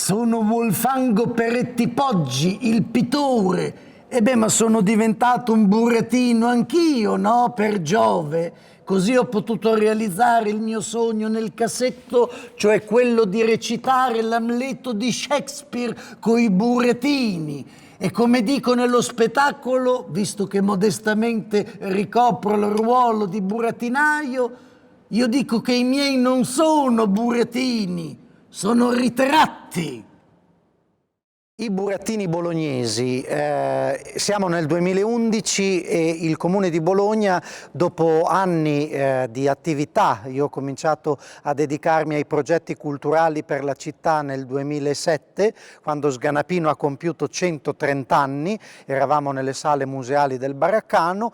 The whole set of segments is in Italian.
Sono Volfango Peretti Poggi, il pittore. E beh, ma sono diventato un burattino anch'io, no? Per Giove. Così ho potuto realizzare il mio sogno nel cassetto, cioè quello di recitare l'Amleto di Shakespeare coi burattini. E come dico nello spettacolo, visto che modestamente ricopro il ruolo di burattinaio, io dico che i miei non sono burattini, sono ritratti. I burattini bolognesi, siamo nel 2011 e il Comune di Bologna, dopo anni di attività, io ho cominciato a dedicarmi ai progetti culturali per la città nel 2007, quando Sganapino ha compiuto 130 anni, eravamo nelle sale museali del Baraccano.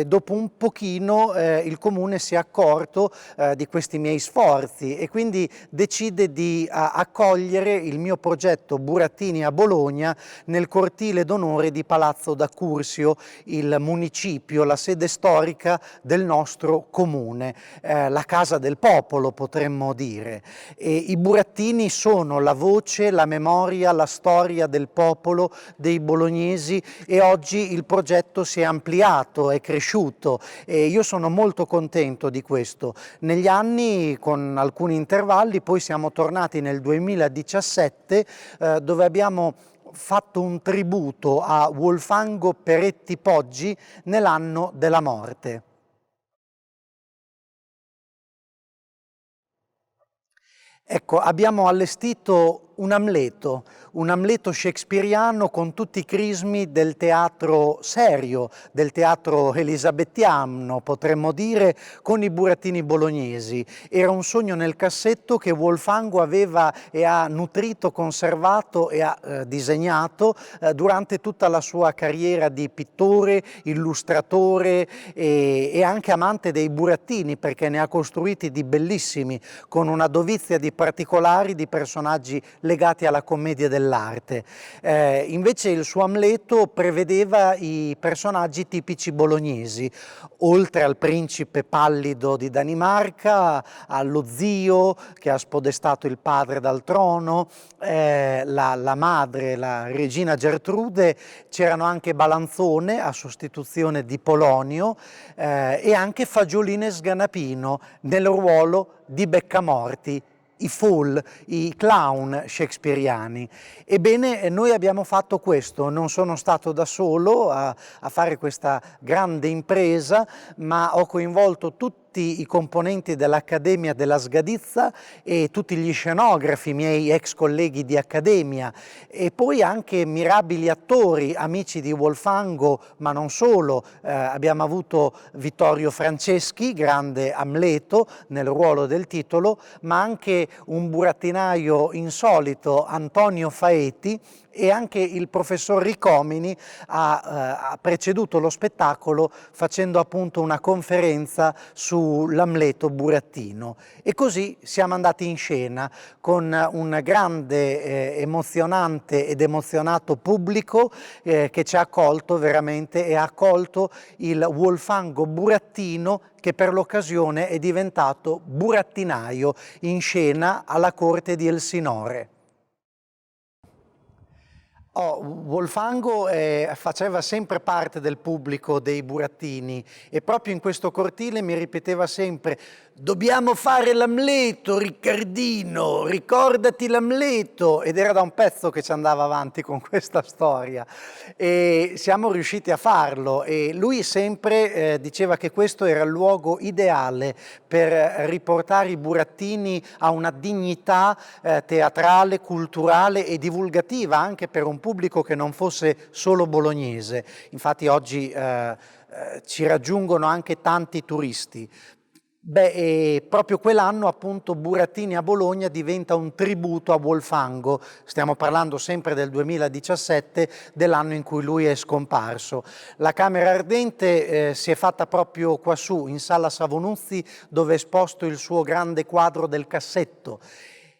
Dopo un pochino il Comune si è accorto di questi miei sforzi e quindi decide di accogliere il mio progetto Burattini a Bologna nel cortile d'onore di Palazzo d'Accursio, il municipio, la sede storica del nostro comune, la casa del popolo potremmo dire. E i burattini sono la voce, la memoria, la storia del popolo, dei bolognesi, e oggi il progetto si è ampliato, è cresciuto e io sono molto contento di questo. Negli anni, con alcuni intervalli, poi siamo tornati nel 2017 dove abbiamo fatto un tributo a Volfango Peretti Poggi nell'anno della morte. Ecco, abbiamo allestito un Amleto shakespeariano con tutti i crismi del teatro serio, del teatro elisabettiano, potremmo dire, con i burattini bolognesi. Era un sogno nel cassetto che Volfango aveva e ha nutrito, conservato e ha disegnato durante tutta la sua carriera di pittore, illustratore e anche amante dei burattini, perché ne ha costruiti di bellissimi, con una dovizia di particolari, di personaggi legati alla commedia dell'arte. Invece il suo Amleto prevedeva i personaggi tipici bolognesi, oltre al principe pallido di Danimarca, allo zio che ha spodestato il padre dal trono, la madre, la regina Gertrude, c'erano anche Balanzone a sostituzione di Polonio e anche Fagiolina e Sganapino nel ruolo di Beccamorti, i fool, i clown shakespeariani. Ebbene, noi abbiamo fatto questo, non sono stato da solo a fare questa grande impresa, ma ho coinvolto tutti i componenti dell'Accademia della Sgadizza e tutti gli scenografi, miei ex colleghi di accademia, e poi anche mirabili attori, amici di Volfango, ma non solo. Abbiamo avuto Vittorio Franceschi, grande Amleto, nel ruolo del titolo, ma anche un burattinaio insolito, Antonio Faeti, e anche il professor Ricomini ha preceduto lo spettacolo facendo appunto una conferenza sull'Amleto burattino. E così siamo andati in scena con un grande, emozionante ed emozionato pubblico che ci ha accolto veramente e ha accolto il Volfango burattino, che per l'occasione è diventato burattinaio in scena alla corte di Elsinore. Volfango faceva sempre parte del pubblico dei burattini e proprio in questo cortile mi ripeteva sempre: dobbiamo fare l'Amleto, Riccardino, ricordati l'Amleto, ed era da un pezzo che ci andava avanti con questa storia e siamo riusciti a farlo, e lui sempre diceva che questo era il luogo ideale per riportare i burattini a una dignità teatrale, culturale e divulgativa anche per un pubblico che non fosse solo bolognese. Infatti oggi ci raggiungono anche tanti turisti. Proprio quell'anno appunto Burattini a Bologna diventa un tributo a Volfango, stiamo parlando sempre del 2017, dell'anno in cui lui è scomparso. La Camera Ardente si è fatta proprio quassù, in Sala Savonuzzi, dove è esposto il suo grande quadro del cassetto.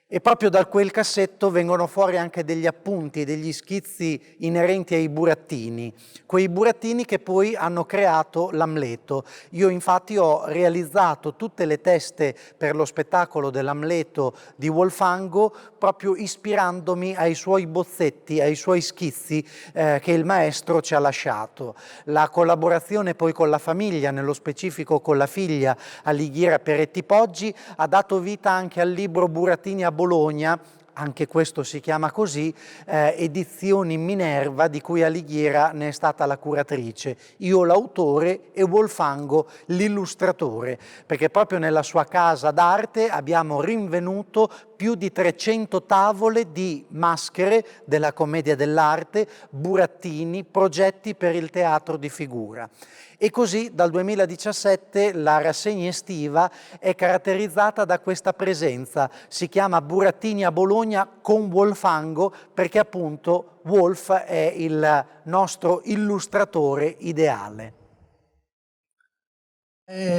E proprio da quel cassetto vengono fuori anche degli appunti e degli schizzi inerenti ai burattini, quei burattini che poi hanno creato l'Amleto. Io infatti ho realizzato tutte le teste per lo spettacolo dell'Amleto di Wolfango proprio ispirandomi ai suoi bozzetti, ai suoi schizzi che il maestro ci ha lasciato. La collaborazione poi con la famiglia, nello specifico con la figlia Alighiera Peretti Poggi, ha dato vita anche al libro Burattini a Bologna, anche questo si chiama così, Edizioni Minerva, di cui Alighiera ne è stata la curatrice, io l'autore e Wolfango l'illustratore, perché proprio nella sua casa d'arte abbiamo rinvenuto più di 300 tavole di maschere della commedia dell'arte, burattini, progetti per il teatro di figura. E così dal 2017 la rassegna estiva è caratterizzata da questa presenza. Si chiama Burattini a Bologna con Wolfango perché appunto Wolf è il nostro illustratore ideale.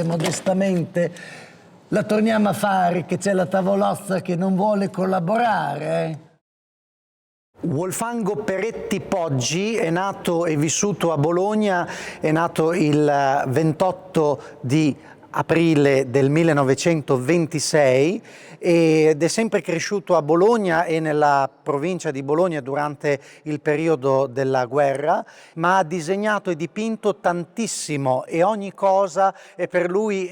Modestamente la torniamo a fare, che c'è la tavolozza che non vuole collaborare. Wolfango Peretti Poggi è nato e vissuto a Bologna, è nato il 28 di aprile del 1926 ed è sempre cresciuto a Bologna e nella provincia di Bologna durante il periodo della guerra, ma ha disegnato e dipinto tantissimo e ogni cosa, e per lui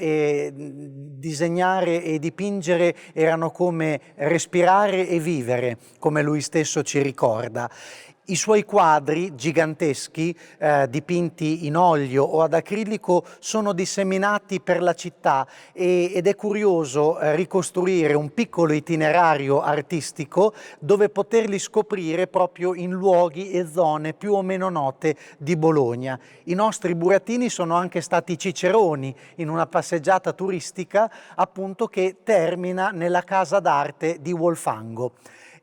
disegnare e dipingere erano come respirare e vivere, come lui stesso ci ricorda. I suoi quadri giganteschi, dipinti in olio o ad acrilico, sono disseminati per la città ed è curioso ricostruire un piccolo itinerario artistico dove poterli scoprire proprio in luoghi e zone più o meno note di Bologna. I nostri burattini sono anche stati ciceroni in una passeggiata turistica, appunto, che termina nella casa d'arte di Wolfango.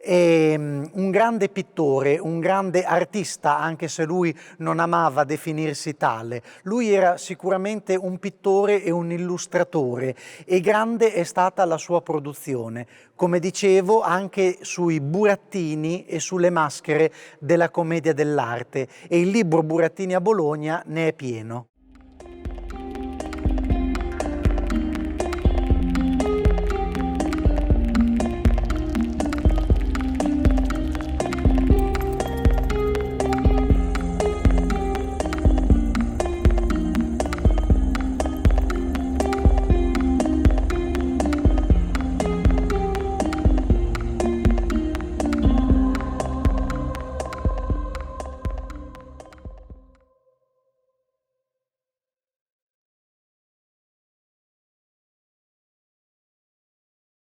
È un grande pittore, un grande artista, anche se lui non amava definirsi tale. Lui era sicuramente un pittore e un illustratore e grande è stata la sua produzione, come dicevo anche sui burattini e sulle maschere della commedia dell'arte, e il libro Burattini a Bologna ne è pieno.